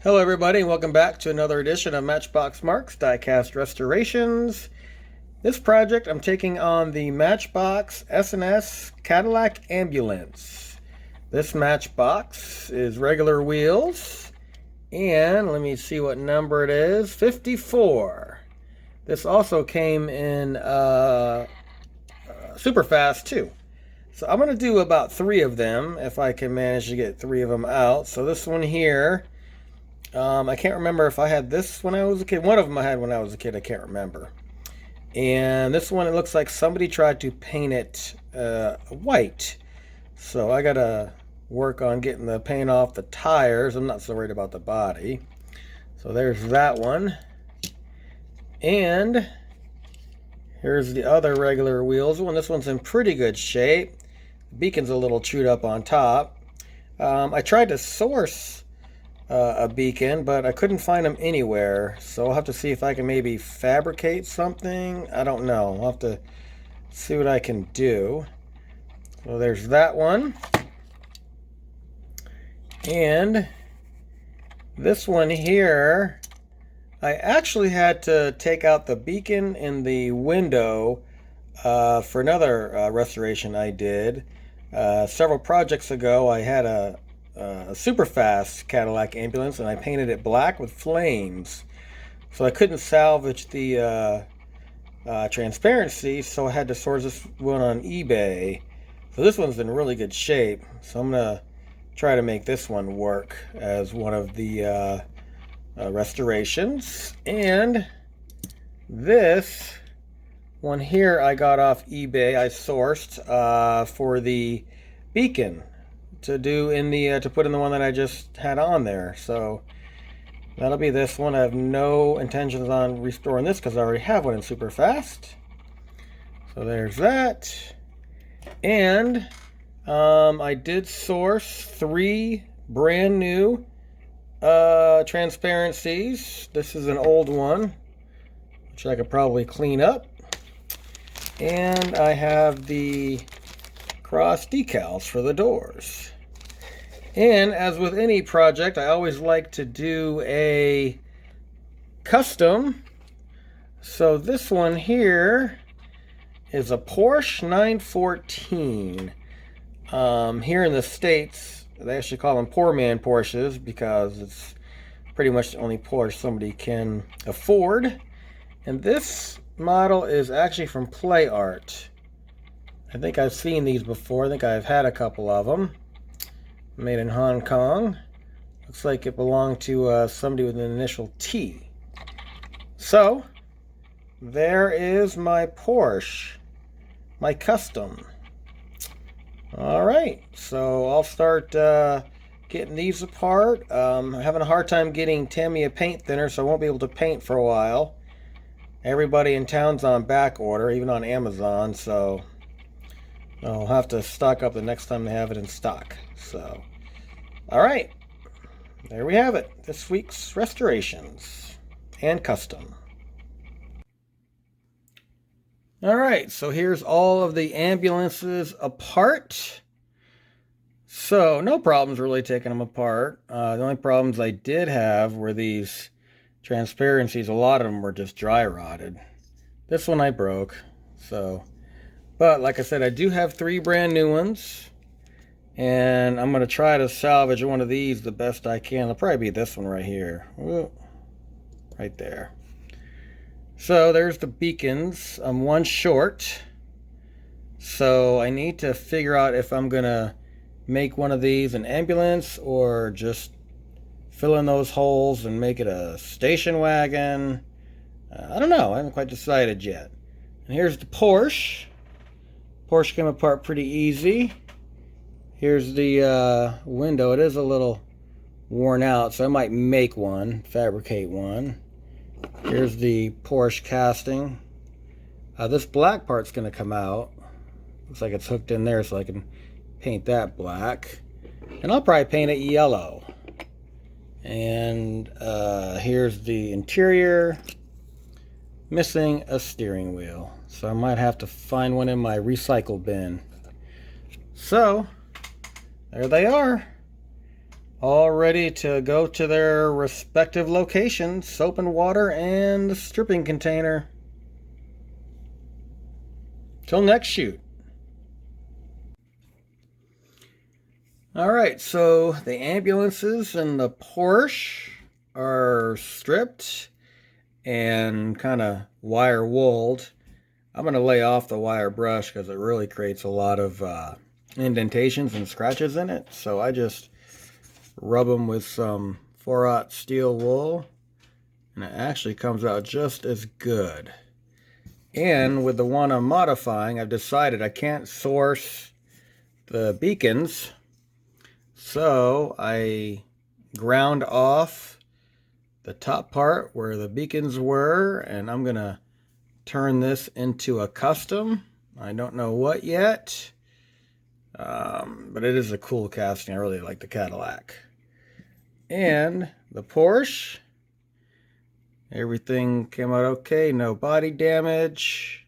Hello everybody and welcome back to another edition of Matchbox Marks Diecast Restorations. This project I'm taking on the Matchbox S&S Cadillac Ambulance. This Matchbox is regular wheels and let me see what number it is, 54. This also came in super fast too. So I'm going to do about 3 of them if I can manage to get 3 of them out. So this one here, I can't remember if I had this when I was a kid. One of them I had when I was a kid. I can't remember. And this one, it looks like somebody tried to paint it white. So I got to work on getting the paint off the tires. I'm not so worried about the body. So there's that one. And here's the other regular wheels one. This one's in pretty good shape. The beacon's a little chewed up on top. I tried to source a beacon, but I couldn't find them anywhere, so I'll have to see if I can maybe fabricate something. I don't know. I'll have to see what I can do. So there's that one. And this one here, I actually had to take out the beacon in the window for another restoration I did. Several projects ago, I had a super fast Cadillac ambulance and I painted it black with flames, so I couldn't salvage the transparency, so I had to source this one on eBay. So this one's in really good shape, so I'm gonna try to make this one work as one of the restorations. And this one here I got off eBay. I sourced for the beacon to do in the to put in the one that I just had on there. So that'll be this one. I have no intentions on restoring this because I already have one in super fast. So there's that. And I did source 3 brand new transparencies. This is an old one which I could probably clean up. And I have the cross decals for the doors. And as with any project, I always like to do a custom. So this one here is a Porsche 914. Here in the States, they actually call them poor man Porsches because it's pretty much the only Porsche somebody can afford. And this model is actually from Playart. I think I've seen these before. I think I've had a couple of them. Made in Hong Kong. Looks like it belonged to somebody with an initial T. So, there is my Porsche. My custom. Alright, so I'll start getting these apart. I'm having a hard time getting Tammy a paint thinner, so I won't be able to paint for a while. Everybody in town's on back order, even on Amazon, so I'll have to stock up the next time they have it in stock. So, alright, there we have it. This week's restorations and custom. Alright, so here's all of the ambulances apart. So, no problems really taking them apart. The only problems I did have were these transparencies. A lot of them were just dry rotted. This one I broke, so... But like I said, I do have 3 brand new ones. And I'm going to try to salvage one of these the best I can. It'll probably be this one right here. Whoa, right there. So there's the beacons. I'm one short. So I need to figure out if I'm going to make one of these an ambulance or just fill in those holes and make it a station wagon. I don't know. I haven't quite decided yet. And here's the Porsche. Porsche came apart pretty easy. Here's the window. It is a little worn out, so I might make one, fabricate one. Here's the Porsche casting. This black part's going to come out. Looks like it's hooked in there, so I can paint that black. And I'll probably paint it yellow. And here's the interior. Missing a steering wheel. So I might have to find one in my recycle bin. So, there they are. all ready to go to their respective locations, soap and water and the stripping container. Till next shoot. All right, so the ambulances and the Porsche are stripped and kind of wire wooled. I'm going to lay off the wire brush because it really creates a lot of indentations and scratches in it. So I just rub them with some 4/0 steel wool, and it actually comes out just as good. And with the one I'm modifying, I've decided I can't source the beacons, so I ground off the top part where the beacons were, and I'm gonna turn this into a custom. I don't know what yet, but it is a cool casting. I really like the Cadillac. And the Porsche, everything came out okay, no body damage.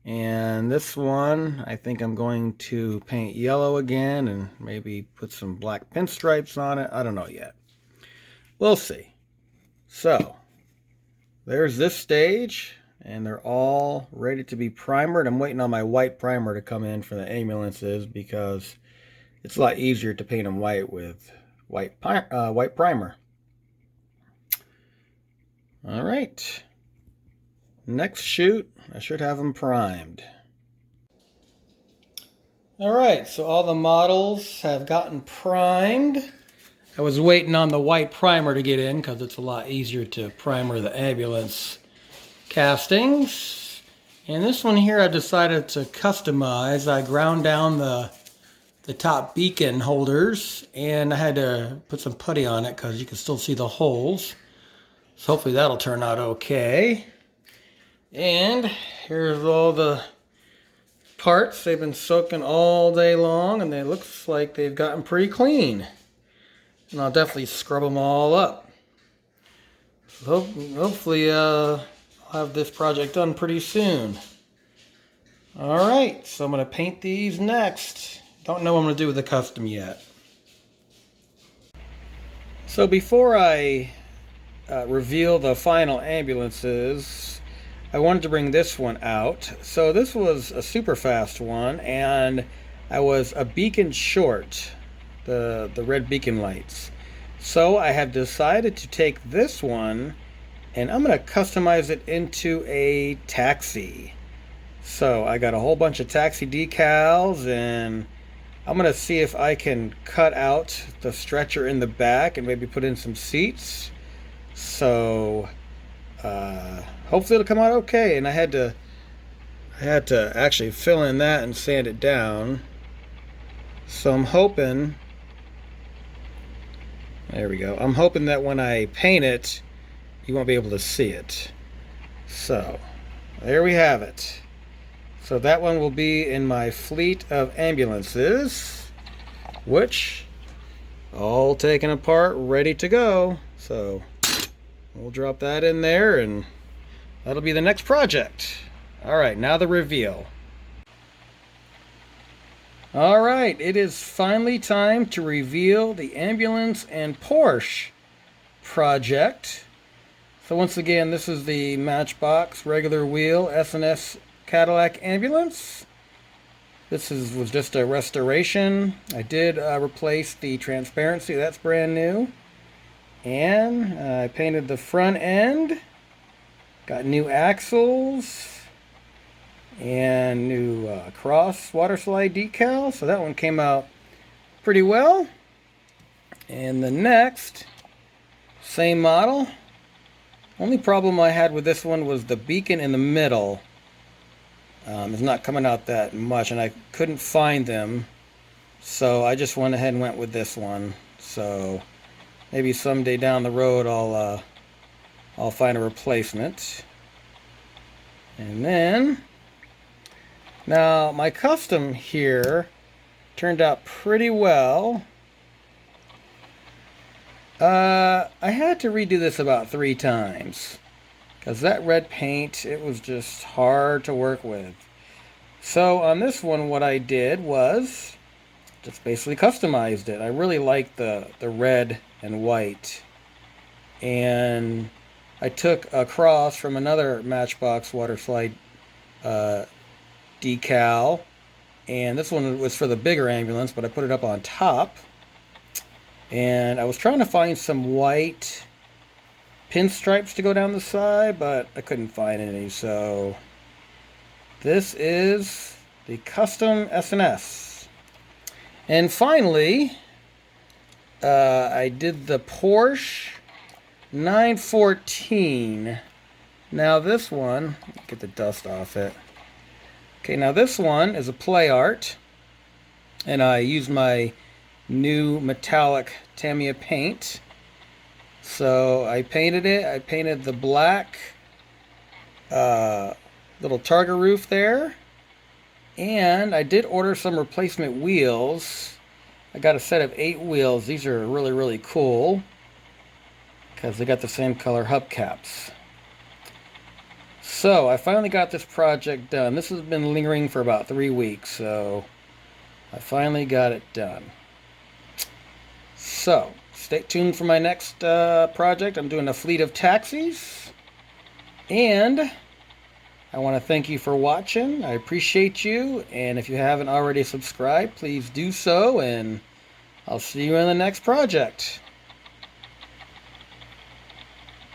And this one, I think I'm going to paint yellow again and maybe put some black pinstripes on it. I don't know yet. We'll see. So, there's this stage, and they're all ready to be primered. I'm waiting on my white primer to come in for the ambulances because it's a lot easier to paint them white with white primer. All right. Next shoot, I should have them primed. All right, so all the models have gotten primed. I was waiting on the white primer to get in because it's a lot easier to primer the ambulance castings. And this one here I decided to customize. I ground down the top beacon holders, and I had to put some putty on it because you can still see the holes. So hopefully that'll turn out okay. And here's all the parts. They've been soaking all day long, and it looks like they've gotten pretty clean. And I'll definitely scrub them all up. So hopefully I'll have this project done pretty soon. Alright, so I'm going to paint these next. Don't know what I'm going to do with the custom yet. So before I reveal the final ambulances, I wanted to bring this one out. So this was a super fast one, and I was a beacon short, the red beacon lights. So I have decided to take this one and I'm going to customize it into a taxi. So I got a whole bunch of taxi decals, and I'm going to see if I can cut out the stretcher in the back and maybe put in some seats. So hopefully it'll come out okay. And I had to actually fill in that and sand it down. So I'm hoping, there we go. I'm hoping that when I paint it, you won't be able to see it. So there we have it. So that one will be in my fleet of ambulances, which all taken apart, ready to go. So we'll drop that in there, and that'll be the next project. All right, now the reveal. All right, it is finally time to reveal the ambulance and Porsche project. So once again, this is the Matchbox regular wheel S&S Cadillac Ambulance. This was just a restoration. I did replace the transparency, that's brand new. And I painted the front end, got new axles, and new cross water slide decal. So that one came out pretty well. And the next, same model. Only problem I had with this one was the beacon in the middle. It's not coming out that much, and I couldn't find them. So I just went ahead and went with this one. So maybe someday down the road I'll find a replacement. And then, now my custom here turned out pretty well. I had to redo this about 3 times because that red paint, it was just hard to work with. So on this one, what I did was just basically customized it. I really like the red and white. And I took a cross from another Matchbox water slide decal, and this one was for the bigger ambulance, but I put it up on top. And I was trying to find some white pinstripes to go down the side, but I couldn't find any. So this is the custom S&S. And finally, I did the Porsche 914. Now this one, get the dust off it. Okay, now this one is a Playart, and I used my new metallic Tamiya paint. So I painted it. I painted the black little targa roof there. And I did order some replacement wheels. I got a set of 8 wheels. These are really, really cool because they got the same color hubcaps. So I finally got this project done. This has been lingering for about 3 weeks, so I finally got it done. So stay tuned for my next project. I'm doing a fleet of taxis. And I want to thank you for watching. I appreciate you. And if you haven't already subscribed, please do so. And I'll see you in the next project.